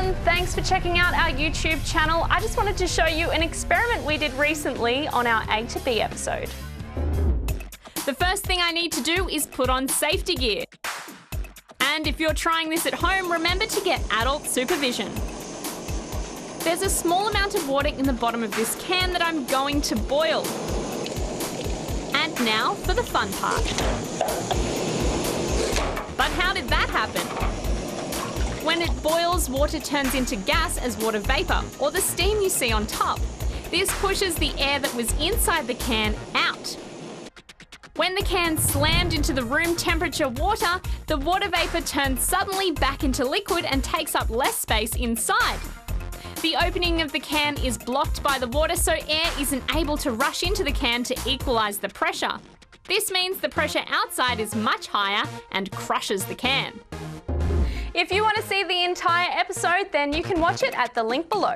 everyone, thanks for checking out our YouTube channel. I just wanted to show you an experiment we did recently on our A to B episode. The first thing I need to do is put on safety gear. And if you're trying this at home, remember to get adult supervision. There's a small amount of water in the bottom of this can that I'm going to boil. And now for the fun part. But how did that happen? When it boils, water turns into gas as water vapor, or the steam you see on top. This pushes the air that was inside the can out. When the can slammed into the room temperature water, the water vapor turns suddenly back into liquid and takes up less space inside. The opening of the can is blocked by the water, so air isn't able to rush into the can to equalize the pressure. This means the pressure outside is much higher and crushes the can. If you want to see the entire episode, then you can watch it at the link below.